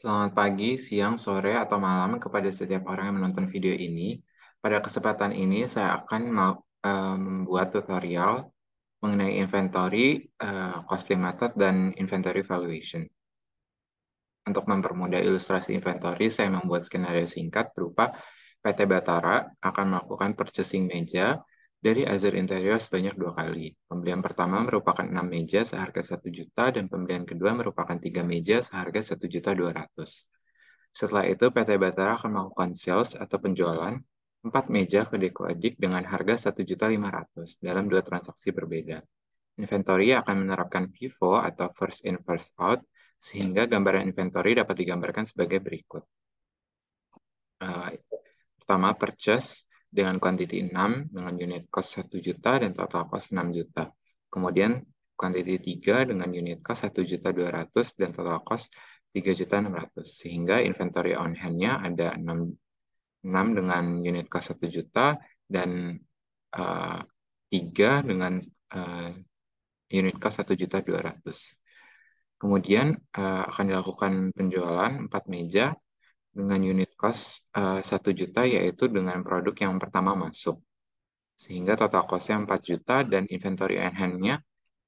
Selamat pagi, siang, sore, atau malam kepada setiap orang yang menonton video ini. Pada kesempatan ini, saya akan membuat tutorial mengenai inventory, costing method, dan inventory valuation. Untuk mempermudah ilustrasi inventory, saya membuat skenario singkat berupa PT Batara akan melakukan purchasing meja dari Azure Interior sebanyak 2 kali. Pembelian pertama merupakan 6 meja seharga 1 juta dan pembelian kedua merupakan 3 meja seharga 1.200.000. Setelah itu, PT Batara akan melakukan sales atau penjualan 4 meja ke Deco Adik dengan harga 1.500.000 dalam 2 transaksi berbeda. Inventory akan menerapkan FIFO atau first in first out, sehingga gambaran inventory dapat digambarkan sebagai berikut. Pertama, purchase dengan quantity 6 dengan unit cost 1 juta dan total cost 6 juta. Kemudian quantity 3 dengan unit cost 1.200.000 dan total cost 3.600.000. Sehingga inventory on hand-nya ada 6 dengan unit cost 1 juta dan 3 dengan unit cost 1.200.000. Kemudian akan dilakukan penjualan 4 meja dengan unit cost 1 juta, yaitu dengan produk yang pertama masuk. Sehingga total cost-nya 4 juta dan inventory on hand-nya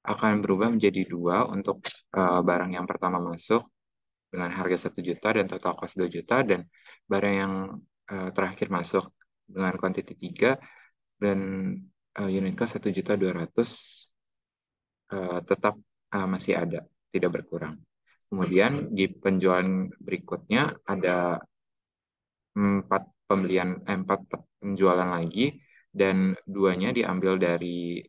akan berubah menjadi 2 untuk barang yang pertama masuk dengan harga 1 juta dan total cost 2 juta, dan barang yang terakhir masuk dengan quantity 3 dan unit cost 1.200.000 tetap masih ada, tidak berkurang. Kemudian di penjualan berikutnya ada 4 penjualan lagi, dan 2-nya diambil dari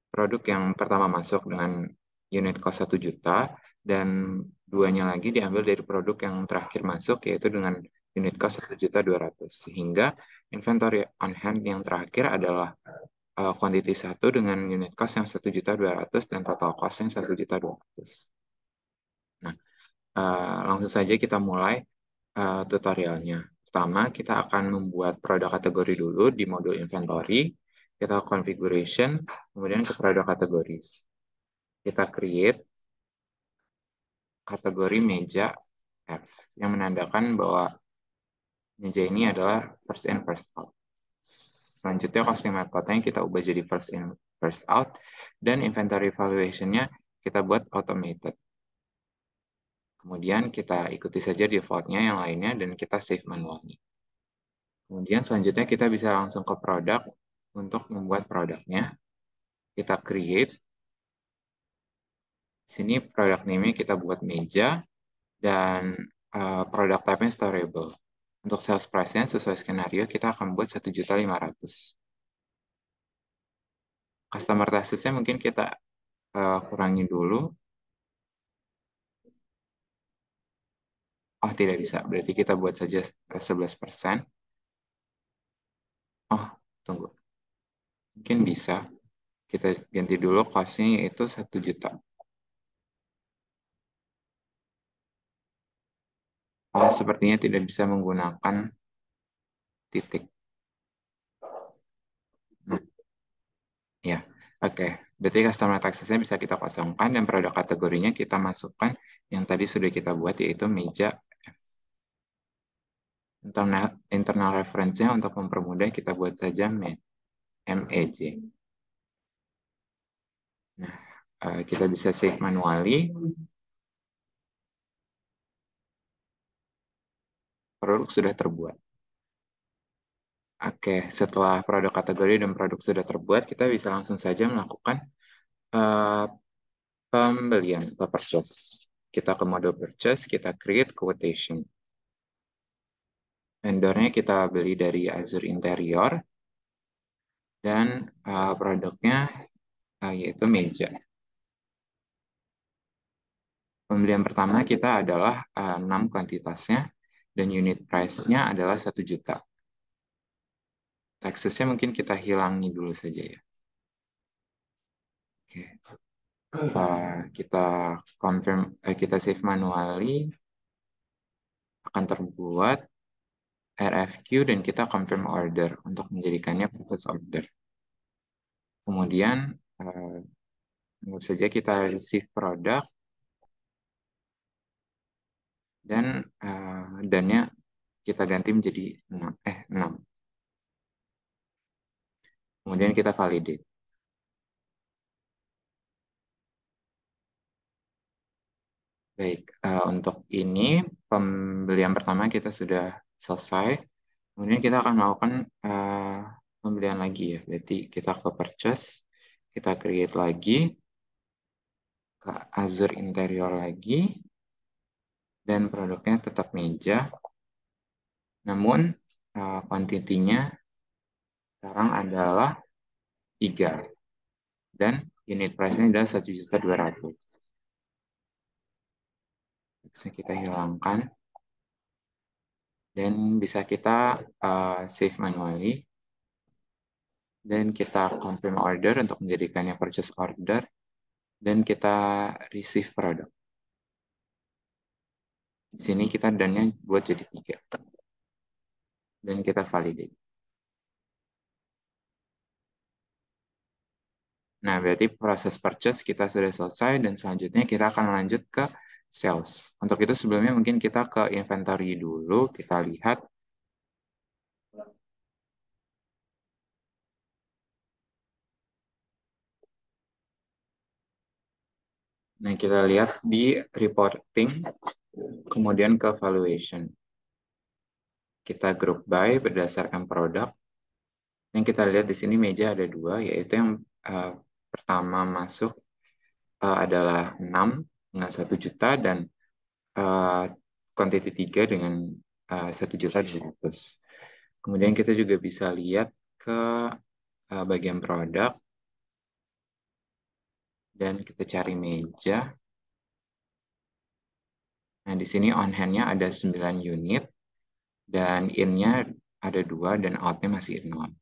produk yang pertama masuk dengan unit cost 1 juta, dan 2-nya lagi diambil dari produk yang terakhir masuk, yaitu dengan unit cost 1.200.000. Sehingga inventory on hand yang terakhir adalah quantity 1 dengan unit cost yang 1.200.000 dan total cost yang 1.200.000. Nah, langsung saja kita mulai tutorialnya. Pertama, kita akan membuat produk kategori dulu di modul inventory. Kita configuration, kemudian ke produk categories. Kita create kategori meja F, yang menandakan bahwa meja ini adalah first in, first out. Selanjutnya, costing methodnya kita ubah jadi first in, first out, dan inventory valuation-nya kita buat automated. Kemudian kita ikuti saja default-nya yang lainnya dan kita save manually. Kemudian selanjutnya kita bisa langsung ke produk untuk membuat produknya. Kita create. Sini produk name-nya kita buat meja dan produk type-nya storable. Untuk sales price-nya sesuai skenario kita akan buat 1.500.000. Customer taxes-nya mungkin kita kurangi dulu. Oh, tidak bisa. Berarti kita buat saja 11%. Oh, tunggu. Mungkin bisa. Kita ganti dulu cost-nya yaitu 1 juta. Oh, sepertinya tidak bisa menggunakan titik. Nah, ya, oke. Berarti customer taxes-nya bisa kita kosongkan dan produk kategorinya kita masukkan yang tadi sudah kita buat, yaitu meja F. Internal reference-nya untuk mempermudah kita buat saja MEJ. Nah, kita bisa save manually. Produk sudah terbuat. Oke, setelah produk kategori dan produk sudah terbuat, kita bisa langsung saja melakukan pembelian atau purchase. Kita ke mode purchase, kita create quotation. Vendornya kita beli dari Azure Interior, dan produknya yaitu meja. Pembelian pertama kita adalah 6 kuantitasnya, dan unit price-nya adalah 1 juta. Taxes-nya mungkin kita hilangi dulu saja ya. Oke. Kita confirm, kita save manually, akan terbuat RFQ, dan kita confirm order untuk menjadikannya purchase order. Kemudian anggap saja kita receive produk dan dannya kita ganti menjadi 6. Kemudian kita validate. Baik, untuk ini pembelian pertama kita sudah selesai. Kemudian kita akan melakukan pembelian lagi ya. Berarti kita ke purchase, kita create lagi, ke Azure Interior lagi, dan produknya tetap meja. Namun kuantitinya sekarang adalah 3 dan unit price-nya adalah 1.200.000. Bisa kita hilangkan dan bisa kita save manually dan kita confirm order untuk menjadikannya purchase order dan kita receive produk. Di sini kita dannya buat jadi 3 dan kita validate. Nah, berarti proses purchase kita sudah selesai dan selanjutnya kita akan lanjut ke sales. Untuk itu sebelumnya mungkin kita ke inventory dulu, kita lihat. Nah, kita lihat di reporting, kemudian ke valuation. Kita group by berdasarkan produk. Yang kita lihat di sini meja ada 2, yaitu yang pertama masuk adalah 6 dengan 1 juta dan quantity 3 dengan 1.200.000. Kemudian kita juga bisa lihat ke bagian produk dan kita cari meja. Nah, di sini on hand-nya ada 9 unit dan in-nya ada 2 dan out-nya masih 0.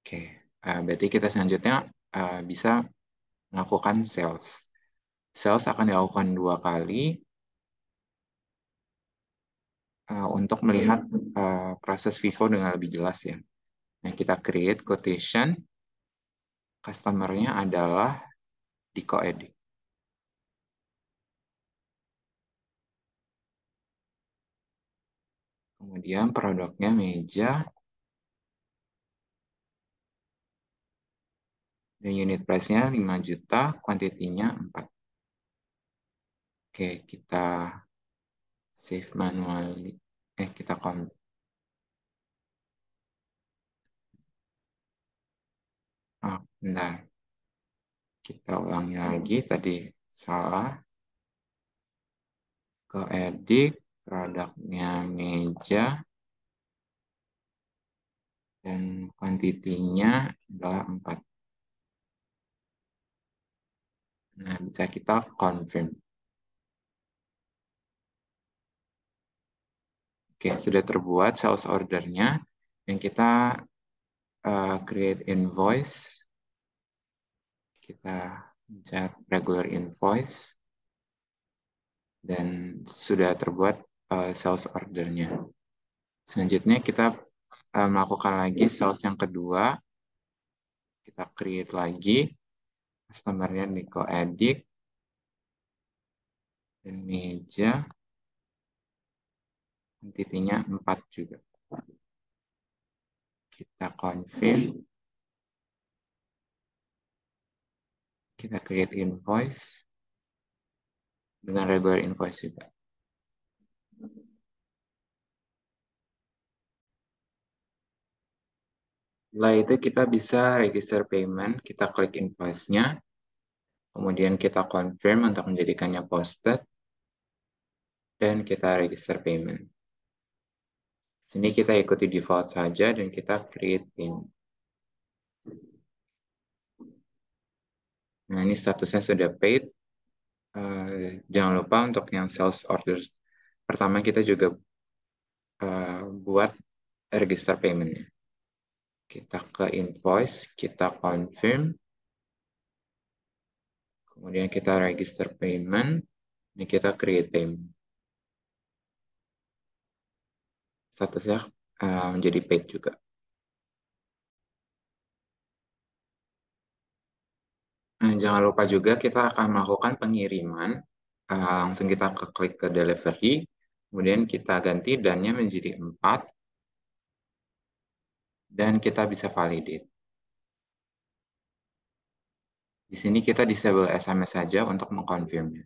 Oke, berarti kita selanjutnya bisa melakukan sales. Sales akan dilakukan 2 kali untuk melihat proses FIFO dengan lebih jelas ya. Nah, kita create quotation, customer-nya adalah Diko Edi. Kemudian produknya meja, dan unit price-nya 5 juta, kuantitinya 4. Oke, kita save manually. Kita bentar. Kita ulangi lagi, tadi salah. Ke edit, produknya meja, dan kuantitinya adalah 4. Nah, bisa kita confirm. Oke, sudah terbuat sales ordernya. Dan kita create invoice. Kita cek regular invoice. Dan sudah terbuat sales ordernya. Selanjutnya kita melakukan lagi sales yang kedua. Kita create lagi. Customer-nya Nico Edik. Dan meja. Kuantitinya 4 juga. Kita confirm. Kita create invoice. Dengan regular invoice juga. Setelah itu kita bisa register payment, kita klik invoice-nya, kemudian kita confirm untuk menjadikannya posted, dan kita register payment. Sini kita ikuti default saja dan kita create pin. Nah, ini statusnya sudah paid. Jangan lupa untuk yang sales orders pertama kita juga buat register payment-nya. Kita ke invoice, kita confirm, kemudian kita register payment, ini kita create payment. Statusnya menjadi paid juga. Nah, jangan lupa juga kita akan melakukan pengiriman langsung kita klik ke delivery, kemudian kita ganti dan-nya menjadi 4, dan kita bisa validate. Di sini kita disable SMS saja untuk mengkonfirmnya.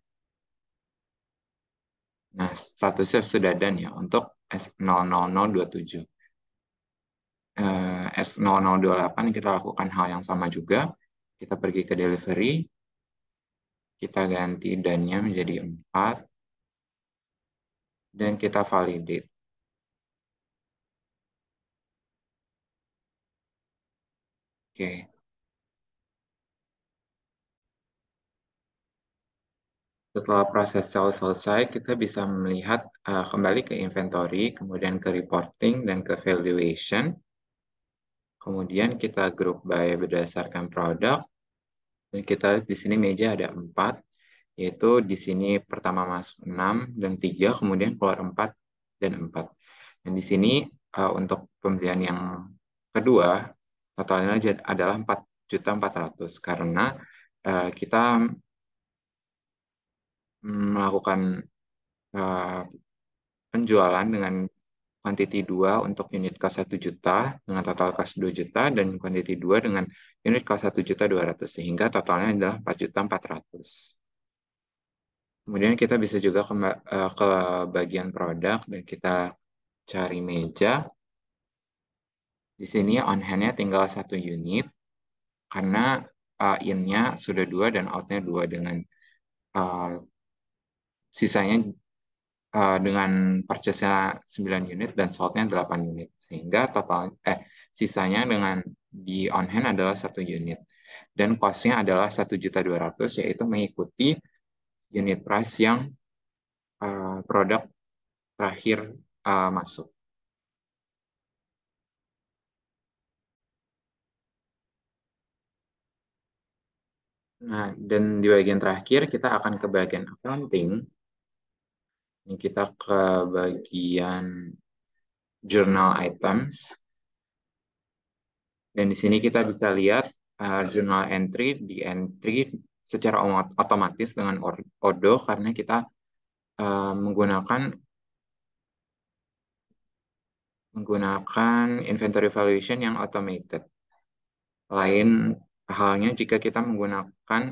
Nah, statusnya sudah done ya untuk S00027. S0028 kita lakukan hal yang sama juga. Kita pergi ke delivery, kita ganti dan-nya menjadi 4, dan kita validate. Oke. Setelah proses sel selesai, kita bisa melihat kembali ke inventory, kemudian ke reporting, dan ke valuation. Kemudian kita group by berdasarkan produk. Dan kita di sini meja ada 4, yaitu di sini pertama masuk 6 dan 3, kemudian keluar 4 dan 4. Dan di sini untuk pembelian yang kedua, totalnya adalah 4.400.000 karena kita melakukan uh, penjualan dengan quantity 2 untuk unit cost 1 juta dengan total cost 2 juta dan quantity 2 dengan unit cost 1.200.000 sehingga totalnya adalah 4.400.000. Kemudian kita bisa juga ke bagian produk dan kita cari meja. Di sini on hand-nya tinggal 1 unit karena in-nya sudah 2 dan out-nya 2 dengan uh, sisanya dengan purchase-nya 9 unit dan sold-nya 8 unit. Sehingga total sisanya dengan di on hand adalah 1 unit. Dan cost-nya adalah 1.200.000 yaitu mengikuti unit price yang produk terakhir masuk. Nah, dan di bagian terakhir kita akan ke bagian accounting. Ini kita ke bagian journal items. Dan di sini kita bisa lihat journal entry di entry secara otomatis dengan Odoo karena kita menggunakan inventory valuation yang automated. Lain halnya jika kita menggunakan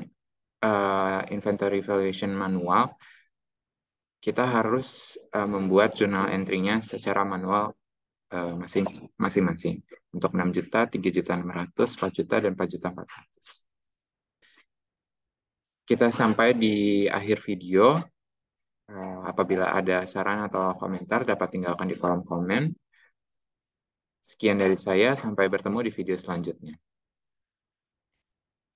inventory valuation manual, kita harus membuat journal entry-nya secara manual masing-masing. Untuk 6 juta, 3.600.000, 4 juta, dan 4.400.000. Kita sampai di akhir video. Apabila ada saran atau komentar, dapat tinggalkan di kolom komen. Sekian dari saya, sampai bertemu di video selanjutnya.